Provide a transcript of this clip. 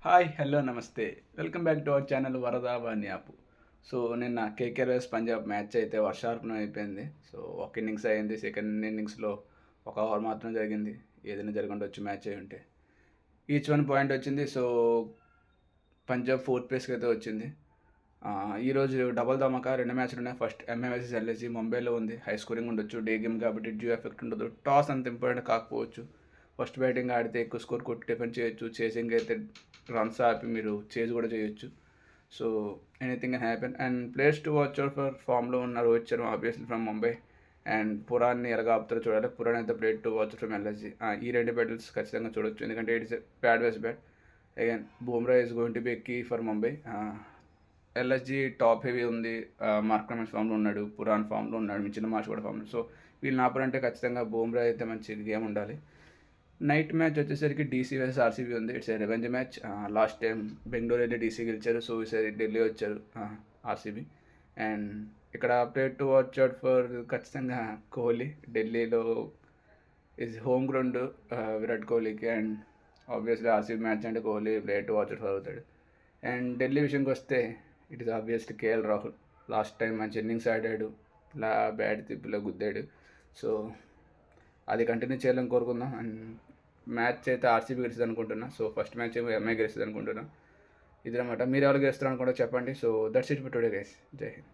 Hi hello నమస్తే welcome back to our channel Varada Vani app. So నిన్న KKR versus Punjab match అయితే వర్షార్పణం అయిపోయింది. సో ఒక ఇన్నింగ్స్ అయింది, సెకండ్ ఇన్నింగ్స్లో ఒక ఓవర్ మాత్రం జరిగింది. ఏదైనా జరగండొచ్చు మ్యాచ్ అయి ఉంటే. ఈచ్ వన్ పాయింట్ వచ్చింది. సో పంజాబ్ ఫోర్త్ ప్లేస్కి అయితే వచ్చింది. ఈరోజు డబల్ ధమాకా, రెండు మ్యాచ్లు ఉన్నాయి. ఫస్ట్ ఎంఐ వర్సెస్ ఎల్ఎస్జీ ముంబైలో ఉంది. హై స్కోరింగ్ ఉండొచ్చు, డే గేమ్ కాబట్టి డ్యూ ఎఫెక్ట్ ఉండదు. టాస్ అంత ఇంపార్టెంట్ కాకపోవచ్చు. ఫస్ట్ బ్యాటింగ్ ఆడితే ఎక్కువ స్కోర్ కొట్టి డిఫెండ్ చేయొచ్చు. చేసింగ్ అయితే రన్స్ ఆపి మీరు చేజ్ కూడా చేయొచ్చు. So anything can happen. And players to watch out for ఫామ్లో ఉన్న Rohit Sharma obviously from Mumbai. And పురాన్ని ఎలాగ ఆపుతారో చూడాలి. పురాన్ అయితే player to watch from LSG. ఈ రెండు బ్యాటిల్స్ ఖచ్చితంగా చూడొచ్చు, ఎందుకంటే it's bad ways bat. Again Bumrah is going to be key for Mumbai. LSG top heavy ఉంది. మార్క్రమెన్స్ ఫామ్లో ఉన్నాడు, పురాన్ ఫామ్లో ఉన్నాడు, మించిన మార్చ్ కూడా ఫామ్లో. సో వీళ్ళు ఆపాలంటే ఖచ్చితంగా బూమ్రా అయితే మంచి గేమ్ ఉండాలి. నైట్ మ్యాచ్ వచ్చేసరికి డీసీ వర్సెస్ ఆర్సీబీ ఉంది. It's a revenge match. Last time Bengaluru వెళ్ళి డీసీ గెలిచారు. సో ఈసారి ఢిల్లీ వచ్చారు ఆర్సీబీ. అండ్ ఇక్కడ player to watch out for ఖచ్చితంగా కోహ్లీ. ఢిల్లీలో ఈజ్ హోమ్ గ్రౌండ్ విరాట్ కోహ్లీకి. అండ్ ఆబ్వియస్లీ ఆర్సీబీ మ్యాచ్ అంటే Kohli player to watch out for అవుతాడు. అండ్ ఢిల్లీ విషయంకి వస్తే it is obviously KL Rahul. Last time మంచి ఇన్నింగ్స్ ఆడాడు, ఇలా బ్యాట్ తిప్పిలో గుద్దాడు. సో అది కంటిన్యూ చేయాలని కోరుకుందాం. అండ్ మ్యాచ్ అయితే ఆర్సీబీ గెలుస్తుంది అనుకుంటున్నా. సో ఫస్ట్ మ్యాచ్ ఏమో ఎంఐ గెలుస్తుంది అనుకుంటున్నా. ఇదనమాట. మీరు ఎవరు గెలుస్తారు అనుకుంటా చెప్పండి. So that's it for today guys. జై హింద్.